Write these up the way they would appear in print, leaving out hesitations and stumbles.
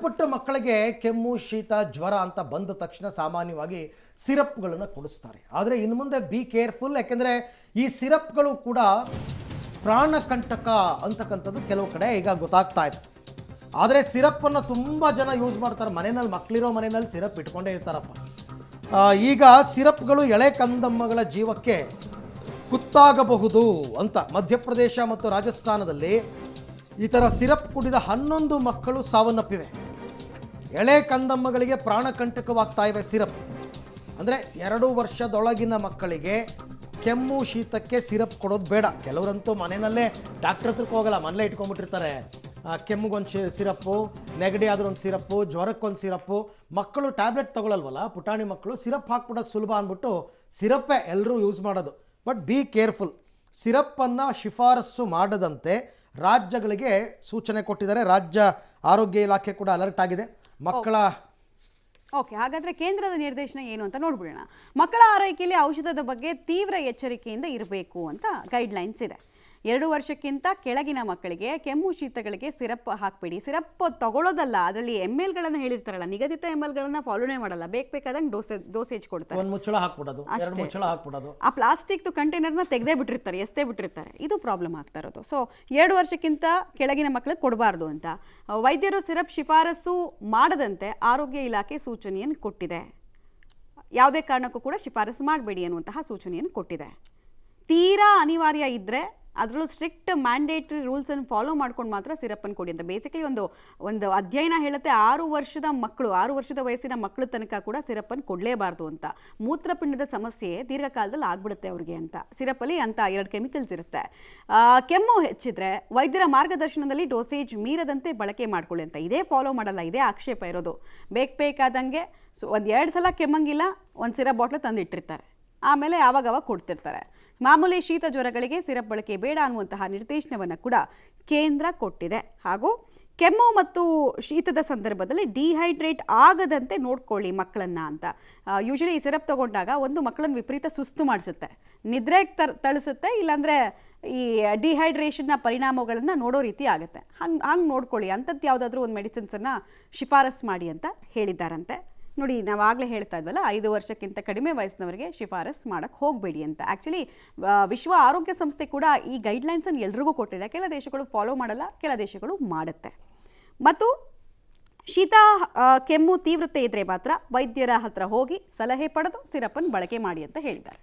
ಪುಟ್ಟ ಮಕ್ಕಳಿಗೆ ಕೆಮ್ಮು ಶೀತ ಜ್ವರ ಅಂತ ಬಂದ ತಕ್ಷಣ ಸಾಮಾನ್ಯವಾಗಿ ಸಿರಪ್ಗಳನ್ನು ಕುಡಿಸ್ತಾರೆ. ಆದರೆ ಇನ್ನು ಮುಂದೆ ಬಿ ಕೇರ್ಫುಲ್, ಯಾಕೆಂದರೆ ಈ ಸಿರಪ್ಗಳು ಕೂಡ ಪ್ರಾಣಕಂಟಕ ಅಂತಕ್ಕಂಥದ್ದು ಕೆಲವು ಕಡೆ ಈಗ ಗೊತ್ತಾಗ್ತಾ ಇದೆ. ಆದರೆ ಸಿರಪ್ಪನ್ನು ತುಂಬ ಜನ ಯೂಸ್ ಮಾಡ್ತಾರೆ. ಮನೆಯಲ್ಲಿ ಮಕ್ಕಳಿರೋ ಮನೆಯಲ್ಲಿ ಸಿರಪ್ ಇಟ್ಕೊಂಡೇ ಇರ್ತಾರಪ್ಪ. ಈಗ ಸಿರಪ್ಗಳು ಎಳೆ ಕಂದಮ್ಮಗಳ ಜೀವಕ್ಕೆ ಕುತ್ತಾಗಬಹುದು ಅಂತ ಮಧ್ಯಪ್ರದೇಶ ಮತ್ತು ರಾಜಸ್ಥಾನದಲ್ಲಿ ಈ ಥರ ಸಿರಪ್ ಕುಡಿದ 11 ಮಕ್ಕಳು ಸಾವನ್ನಪ್ಪಿವೆ. ಎಳೆ ಕಂದಮ್ಮಗಳಿಗೆ ಪ್ರಾಣಕಂಟಕವಾಗ್ತಾ ಇವೆ ಸಿರಪ್. ಅಂದರೆ 2 ವರ್ಷದೊಳಗಿನ ಮಕ್ಕಳಿಗೆ ಕೆಮ್ಮು ಶೀತಕ್ಕೆ ಸಿರಪ್ ಕೊಡೋದು ಬೇಡ. ಕೆಲವರಂತೂ ಮನೆಯಲ್ಲೇ ಡಾಕ್ಟ್ರ್ ಹತ್ರಕ್ಕೆ ಹೋಗಲ್ಲ, ಮನೇಲೇ ಇಟ್ಕೊಂಡ್ಬಿಟ್ಟಿರ್ತಾರೆ. ಕೆಮ್ಮಿಗೊಂದು ಸಿರಪ್ಪು, ನೆಗಡಿ ಆದ್ರೂ ಒಂದು ಸಿರಪ್ಪು, ಜ್ವರಕ್ಕೊಂದು ಸಿರಪ್ಪು. ಮಕ್ಕಳು ಟ್ಯಾಬ್ಲೆಟ್ ತೊಗೊಳಲ್ವಲ್ಲ, ಪುಟಾಣಿ ಮಕ್ಕಳು, ಸಿರಪ್ ಹಾಕ್ಬಿಡೋದು ಸುಲಭ ಅಂದ್ಬಿಟ್ಟು ಸಿರಪ್ಪೇ ಎಲ್ಲರೂ ಯೂಸ್ ಮಾಡೋದು. But be careful. ಸಿರಪ್ಪನ್ನು ಶಿಫಾರಸ್ಸು ಮಾಡದಂತೆ ರಾಜ್ಯಗಳಿಗೆ ಸೂಚನೆ ಕೊಟ್ಟಿದ್ದಾರೆ. ರಾಜ್ಯ ಆರೋಗ್ಯ ಇಲಾಖೆ ಕೂಡ ಅಲರ್ಟ್ ಆಗಿದೆ. ಮಕ್ಕಳ ಹಾಗಾದ್ರೆ ಕೇಂದ್ರದ ನಿರ್ದೇಶನ ಏನು ಅಂತ ನೋಡ್ಬಿಡೋಣ. ಮಕ್ಕಳ ಆರೈಕೆಯಲ್ಲಿ ಔಷಧದ ಬಗ್ಗೆ ತೀವ್ರ ಎಚ್ಚರಿಕೆಯಿಂದ ಇರಬೇಕು ಅಂತ ಗೈಡ್ಲೈನ್ಸ್ ಇದೆ. 2 ವರ್ಷಕ್ಕಿಂತ ಕೆಳಗಿನ ಮಕ್ಕಳಿಗೆ ಕೆಮ್ಮು ಶೀತಗಳಿಗೆ ಸಿರಪ್ ಹಾಕಬೇಡಿ. ಸಿರಪ್ ತಗೊಳ್ಳೋದಲ್ಲ, ಅದರಲ್ಲಿ MLಗಳನ್ನು ಹೇಳಿರ್ತಾರಲ್ಲ, ನಿಗದಿತ MLಗಳನ್ನು ಫಾಲೋನೇ ಮಾಡಲ್ಲ. ಬೇಕಾದಂಗೆ ಡೋಸೇಜ್ ಕೊಡ್ತಾರೆ. ಒಂದು ಮುಚ್ಚಳ ಹಾಕ್ಬಿಡೋದು, 2 ಮುಚ್ಚಳ ಹಾಕ್ಬಿಡೋದು. ಆ ಪ್ಲಾಸ್ಟಿಕ್ ಕಂಟೈನರ್ನ ತೆಗೆದೇ ಬಿಟ್ಟಿರ್ತಾರೆ, ಎಷ್ಟೇ ಬಿಟ್ಟಿರ್ತಾರೆ. ಇದು ಪ್ರಾಬ್ಲಮ್ ಆಗ್ತಾ ಇರೋದು. ಸೊ 2 ವರ್ಷಕ್ಕಿಂತ ಕೆಳಗಿನ ಮಕ್ಕಳಿಗೆ ಕೊಡಬಾರ್ದು ಅಂತ ವೈದ್ಯರು ಸಿರಪ್ ಶಿಫಾರಸು ಮಾಡದಂತೆ ಆರೋಗ್ಯ ಇಲಾಖೆ ಸೂಚನೆಯನ್ನು ಕೊಟ್ಟಿದೆ. ಯಾವುದೇ ಕಾರಣಕ್ಕೂ ಕೂಡ ಶಿಫಾರಸು ಮಾಡಬೇಡಿ ಅನ್ನುವಂತಹ ಸೂಚನೆಯನ್ನು ಕೊಟ್ಟಿದೆ. ತೀರಾ ಅನಿವಾರ್ಯ ಇದ್ದರೆ ಅದರಲ್ಲೂ ಸ್ಟ್ರಿಕ್ಟ್ ಮ್ಯಾಂಡೇಟ್ರಿ ರೂಲ್ಸನ್ನು ಫಾಲೋ ಮಾಡ್ಕೊಂಡು ಮಾತ್ರ ಸಿರಪ್ಪನ್ನು ಕೊಡಿ ಅಂತ. ಬೇಸಿಕಲಿ ಒಂದು ಅಧ್ಯಯನ ಹೇಳುತ್ತೆ 6 ವರ್ಷದ ವಯಸ್ಸಿನ ಮಕ್ಕಳ ತನಕ ಕೂಡ ಸಿರಪ್ಪನ್ನು ಕೊಡಲೇಬಾರ್ದು ಅಂತ. ಮೂತ್ರಪಿಂಡದ ಸಮಸ್ಯೆ ದೀರ್ಘಕಾಲದಲ್ಲಿ ಆಗ್ಬಿಡುತ್ತೆ ಅವ್ರಿಗೆ ಅಂತ. ಸಿರಪ್ಪಲ್ಲಿ ಅಂತ 2 ಕೆಮಿಕಲ್ಸ್ ಇರುತ್ತೆ. ಕೆಮ್ಮು ಹೆಚ್ಚಿದ್ರೆ ವೈದ್ಯರ ಮಾರ್ಗದರ್ಶನದಲ್ಲಿ ಡೋಸೇಜ್ ಮೀರದಂತೆ ಬಳಕೆ ಮಾಡ್ಕೊಳ್ಳಿ ಅಂತ. ಇದೇ ಫಾಲೋ ಮಾಡಲ್ಲ, ಇದೇ ಆಕ್ಷೇಪ ಇರೋದು. ಬೇಕಾದಂಗೆ ಒಂದು 2 ಸಲ ಕೆಮ್ಮಂಗಿಲ್ಲ, ಒಂದು ಸಿರಪ್ ಬಾಟ್ಲು ತಂದಿಟ್ಟಿರ್ತಾರೆ, ಆಮೇಲೆ ಆವಾಗವಾಗ ಕೊಡ್ತಿರ್ತಾರೆ. ಮಾಮೂಲಿ ಶೀತ ಜ್ವರಗಳಿಗೆ ಸಿರಪ್ ಬಳಕೆ ಬೇಡ ಅನ್ನುವಂತಹ ನಿರ್ದೇಶನವನ್ನು ಕೂಡ ಕೇಂದ್ರ ಕೊಟ್ಟಿದೆ. ಹಾಗೂ ಕೆಮ್ಮು ಮತ್ತು ಶೀತದ ಸಂದರ್ಭದಲ್ಲಿ ಡಿಹೈಡ್ರೇಟ್ ಆಗದಂತೆ ನೋಡ್ಕೊಳ್ಳಿ ಮಕ್ಕಳನ್ನು ಅಂತ. ಯೂಶಲಿ ಈ ಸಿರಪ್ ತೊಗೊಂಡಾಗ ಒಂದು ಮಕ್ಕಳನ್ನು ವಿಪರೀತ ಸುಸ್ತು ಮಾಡಿಸುತ್ತೆ, ನಿದ್ರೆಗೆ ತಳಿಸುತ್ತೆ, ಇಲ್ಲಾಂದರೆ ಈ ಡಿಹೈಡ್ರೇಷನ್ನ ಪರಿಣಾಮಗಳನ್ನು ನೋಡೋ ರೀತಿ ಆಗುತ್ತೆ. ಹಂಗೆ ನೋಡ್ಕೊಳ್ಳಿ. ಅಂಥದ್ದು ಯಾವುದಾದ್ರೂ ಒಂದು ಮೆಡಿಸಿನ್ಸನ್ನು ಶಿಫಾರಸ್ ಮಾಡಿ ಅಂತ ಹೇಳಿದ್ದಾರಂತೆ. ನೋಡಿ, ನಾವು ಆಗಲೇ ಹೇಳ್ತಾ ಇದ್ವಲ್ಲ, 5 ವರ್ಷಕ್ಕಿಂತ ಕಡಿಮೆ ವಯಸ್ಸಿನವರಿಗೆ ಶಿಫಾರಸ್ ಮಾಡೋಕ್ಕೆ ಹೋಗಬೇಡಿ ಅಂತ. ಆ್ಯಕ್ಚುಲಿ ವಿಶ್ವ ಆರೋಗ್ಯ ಸಂಸ್ಥೆ ಕೂಡ ಈ ಗೈಡ್ಲೈನ್ಸನ್ನು ಎಲ್ರಿಗೂ ಕೊಟ್ಟಿದೆ. ಕೆಲ ದೇಶಗಳು ಫಾಲೋ ಮಾಡಲ್ಲ, ಕೆಲ ದೇಶಗಳು ಮಾಡುತ್ತೆ. ಮತ್ತು ಶೀತ ಕೆಮ್ಮು ತೀವ್ರತೆ ಇದ್ದರೆ ಮಾತ್ರ ವೈದ್ಯರ ಹತ್ರ ಹೋಗಿ ಸಲಹೆ ಪಡೆದು ಸಿರಪ್ಪನ್ನು ಬಳಕೆ ಮಾಡಿ ಅಂತ ಹೇಳಿದ್ದಾರೆ.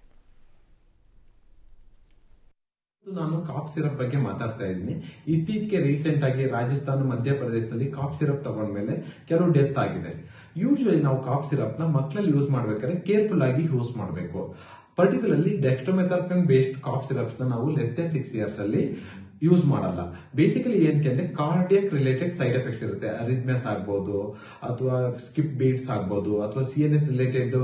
ನಾನು ಕಾಫ್ ಸಿರಪ್ ಬಗ್ಗೆ ಮಾತಾಡ್ತಾ ಇದ್ದೀನಿ. ಇತ್ತೀಚೆಗೆ ರೀಸೆಂಟ್ ಆಗಿ ರಾಜಸ್ಥಾನ, ಮಧ್ಯಪ್ರದೇಶದಲ್ಲಿ ಕಾಫ್ ಸಿರಪ್ ತಗೊಂಡ್ಮೇಲೆ ಕೆಲವು ಡೆತ್ ಆಗಿದೆ. ಯೂಶುವಲಿ ನಾವು ಕಾಫ್ ಸಿರಪ್ ನ ಮಕ್ಕಳಲ್ಲಿ ಯೂಸ್ ಮಾಡ್ಬೇಕಾದ್ರೆ ಕೇರ್ಫುಲ್ ಆಗಿ ಯೂಸ್ ಮಾಡಬೇಕು. ಪರ್ಟಿಕ್ಯುಲರ್ಲಿ ಡೆಕ್ಸ್ಟ್ರೋಮೆಥಾರ್ಫಿನ್ ಬೇಸ್ಡ್ ಕಾಫ್ ಸಿರಪ್ಸ್ ನ ನಾವು ಲೆಸ್ ದೆನ್ 6 ಇಯರ್ಸ್ ಅಲ್ಲಿ ಯೂಸ್ ಮಾಡಲ್ಲ. ಬೇಸಿಕಲಿ ಏನಕ್ಕೆ ಅಂದ್ರೆ ಕಾರ್ಡಿಯಕ್ ರಿಲೇಟೆಡ್ ಸೈಡ್ ಎಫೆಕ್ಟ್ಸ್ ಇರುತ್ತೆ. ಅರಿಥ್ಮಿಯಾಸ್ ಆಗ್ಬೋದು, ಅಥವಾ ಸ್ಕಿಪ್ ಬೀಟ್ಸ್ ಆಗ್ಬೋದು, ಅಥವಾ CNS ರಿಲೇಟೆಡ್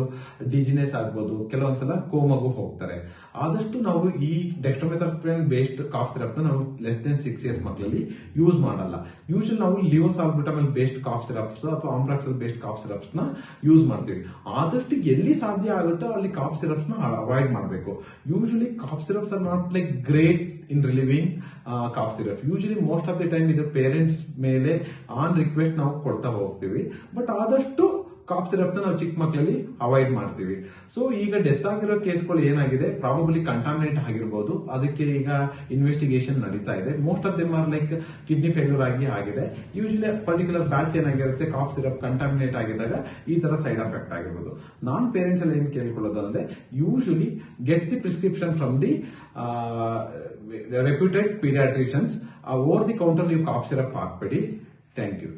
ಡಿಜಿನೆಸ್ ಆಗ್ಬೋದು, ಕೆಲವೊಂದ್ಸಲ ಕೋಮಗೂ ಹೋಗ್ತಾರೆ. ಆದಷ್ಟು ನಾವು ಈ ಡೆಕ್ಸ್ಟ್ರೋಮೆಥಾರ್ಫಿನ್ ಬೇಸ್ಡ್ ಕಾಫ್ ಸಿರಪ್ ನ ನಾವು ಲೆಸ್ ದೆನ್ 6 ಇಯರ್ಸ್ ಮಕ್ಕಳಲ್ಲಿ ಯೂಸ್ ಮಾಡಲ್ಲ. ಯೂಶಲಿ ನಾವು ಲಿವೋಸಾಲ್ಬುಟಮಲ್ ಬೇಸ್ಡ್ ಕಾಫ್ ಸಿರಪ್ಸ್ ಅಥವಾ ಆಂಬ್ರಾಕ್ಸಲ್ ಬೇಸ್ಡ್ ಕಾಫ್ ಸಿರಪ್ಸ್ ನ ಯೂಸ್ ಮಾಡ್ತೀವಿ. ಆದಷ್ಟು ಎಲ್ಲಿ ಸಾಧ್ಯ ಆಗುತ್ತೋ ಅಲ್ಲಿ ಕಾಫ್ ಸಿರಪ್ಸ್ ನ ಅವಾಯ್ಡ್ ಮಾಡಬೇಕು. Usually cough syrups are not like great in relieving cough syrup. Usually most of the time ಇದು ಪೇರೆಂಟ್ಸ್ ಮೇಲೆ ಆನ್ ರಿಕ್ವೆಸ್ಟ್ ನಾವು ಕೊಡ್ತಾ ಹೋಗ್ತೀವಿ. ಬಟ್ ಆದಷ್ಟು ಕಾಫ್ ಸಿರಪ್ ನಾವು ಚಿಕ್ಕ ಮಕ್ಕಳಲ್ಲಿ ಅವಾಯ್ಡ್ ಮಾಡ್ತೀವಿ. ಸೊ ಈಗ ಡೆತ್ ಆಗಿರೋ ಕೇಸ್ಗಳು ಏನಾಗಿದೆ, ಪ್ರಾಬಬ್ಲಿ ಕಂಟಾಮಿನೇಟ್ ಆಗಿರ್ಬೋದು. ಅದಕ್ಕೆ ಈಗ ಇನ್ವೆಸ್ಟಿಗೇಷನ್ ನಡೀತಾ ಇದೆ. Most of them are like kidney failure ಆಗಿದೆ. ಯೂಶಲಿ ಪರ್ಟಿಕ್ಯುಲರ್ ಬ್ಯಾಚ್ ಏನಾಗಿರುತ್ತೆ, ಕಾಫ್ ಸಿರಪ್ ಕಂಟಾಮಿನೇಟ್ ಆಗಿದ್ದಾಗ ಈ ತರ ಸೈಡ್ ಎಫೆಕ್ಟ್ ಆಗಿರ್ಬೋದು. ನಾನ್ ಪೇರೆಂಟ್ಸ್ ಎಲ್ಲ ಏನ್ ಕೇಳ್ಕೊಳ್ಳೋದು ಅಂದ್ರೆ, usually get the prescription from the reputed paediatricians. Over the counter ನೀವು ಕಾಫ್ ಸಿರಪ್ ಹಾಕ್ಬೇಡಿ. Thank you.